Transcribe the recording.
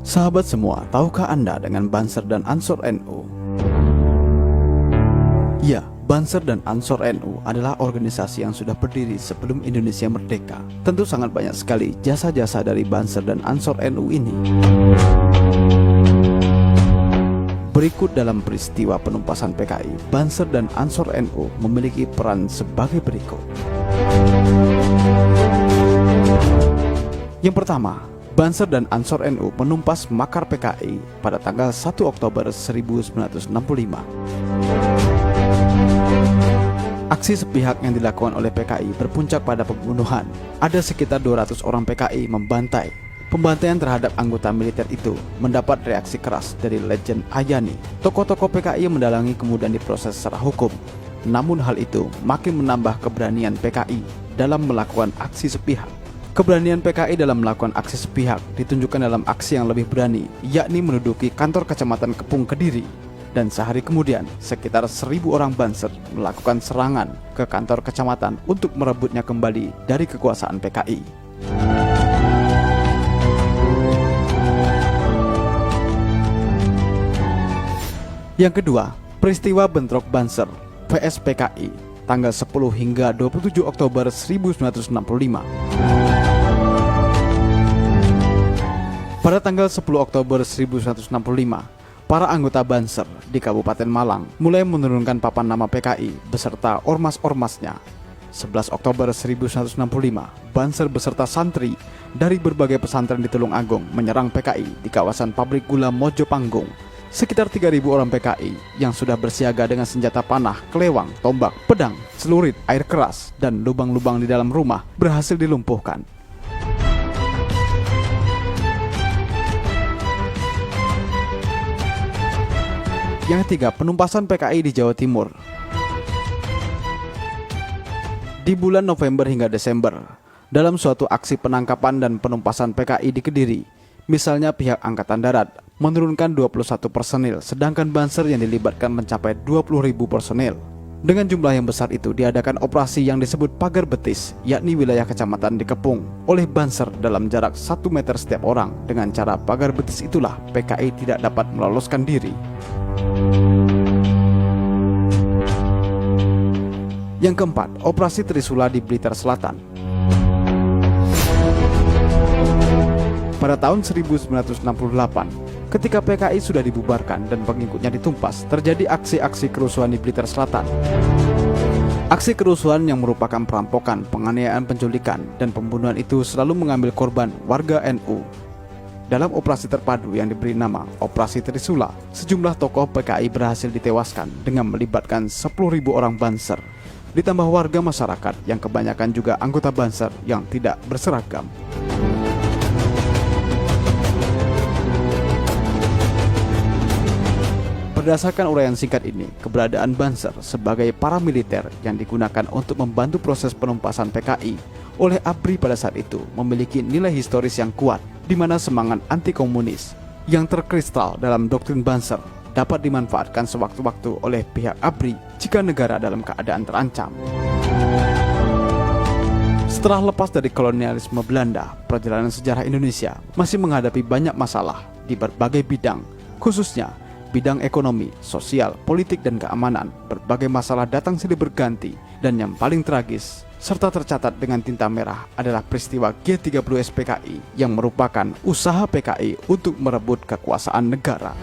Sahabat semua, tahukah Anda dengan Banser dan Ansor NU? Ya, Banser dan Ansor NU adalah organisasi yang sudah berdiri sebelum Indonesia merdeka. Tentu sangat banyak sekali jasa-jasa dari Banser dan Ansor NU ini. Berikut dalam peristiwa penumpasan PKI, Banser dan Ansor NU memiliki peran sebagai berikut. Yang pertama, Banser dan Ansor NU menumpas makar PKI pada tanggal 1 Oktober 1965. Aksi sepihak yang dilakukan oleh PKI berpuncak pada pembunuhan. Ada sekitar 200 orang PKI membantai. Pembantaian terhadap anggota militer itu mendapat reaksi keras dari Legend Ayani. Tokoh-tokoh PKI mendalangi kemudian diproses secara hukum. Namun hal itu makin menambah keberanian PKI dalam melakukan aksi sepihak. Keberanian PKI dalam melakukan aksi sepihak ditunjukkan dalam aksi yang lebih berani, yakni menduduki kantor Kecamatan Kepung Kediri. Dan sehari kemudian, sekitar 1.000 orang Banser melakukan serangan ke kantor kecamatan untuk merebutnya kembali dari kekuasaan PKI. Yang kedua, peristiwa bentrok Banser vs PKI tanggal 10 hingga 27 Oktober 1965. Pada tanggal 10 Oktober 1965, para anggota Banser di Kabupaten Malang mulai menurunkan papan nama PKI beserta ormas-ormasnya. 11 Oktober 1965, Banser beserta santri dari berbagai pesantren di Tulungagung menyerang PKI di kawasan pabrik gula Mojopanggung. Sekitar 3.000 orang PKI yang sudah bersiaga dengan senjata panah, kelewang, tombak, pedang, celurit, air keras, dan lubang-lubang di dalam rumah berhasil dilumpuhkan. Yang ketiga, penumpasan PKI di Jawa Timur. Di bulan November hingga Desember, dalam suatu aksi penangkapan dan penumpasan PKI di Kediri, misalnya pihak Angkatan Darat menurunkan 21 personil, sedangkan Banser yang dilibatkan mencapai 20.000 personil. Dengan jumlah yang besar itu diadakan operasi yang disebut Pagar Betis, yakni wilayah kecamatan dikepung oleh Banser dalam jarak 1 meter setiap orang. Dengan cara Pagar Betis itulah PKI tidak dapat meloloskan diri. Yang keempat, operasi Trisula di Blitar Selatan. Pada tahun 1968, ketika PKI sudah dibubarkan dan pengikutnya ditumpas, terjadi aksi-aksi kerusuhan di Blitar Selatan. Aksi kerusuhan yang merupakan perampokan, penganiayaan, penculikan, dan pembunuhan itu selalu mengambil korban warga NU. Dalam operasi terpadu yang diberi nama Operasi Trisula, sejumlah tokoh PKI berhasil ditewaskan dengan melibatkan 10.000 orang Banser, ditambah warga masyarakat yang kebanyakan juga anggota Banser yang tidak berseragam. Berdasarkan uraian singkat ini, keberadaan Banser sebagai paramiliter yang digunakan untuk membantu proses penumpasan PKI oleh ABRI pada saat itu memiliki nilai historis yang kuat, di mana semangat anti-komunis yang terkristal dalam doktrin Banser dapat dimanfaatkan sewaktu-waktu oleh pihak ABRI jika negara dalam keadaan terancam. Setelah lepas dari kolonialisme Belanda, perjalanan sejarah Indonesia masih menghadapi banyak masalah di berbagai bidang, khususnya bidang ekonomi, sosial, politik, dan keamanan. Berbagai masalah datang silih berganti, dan yang paling tragis serta tercatat dengan tinta merah adalah peristiwa G30 SPKI yang merupakan usaha PKI untuk merebut kekuasaan negara.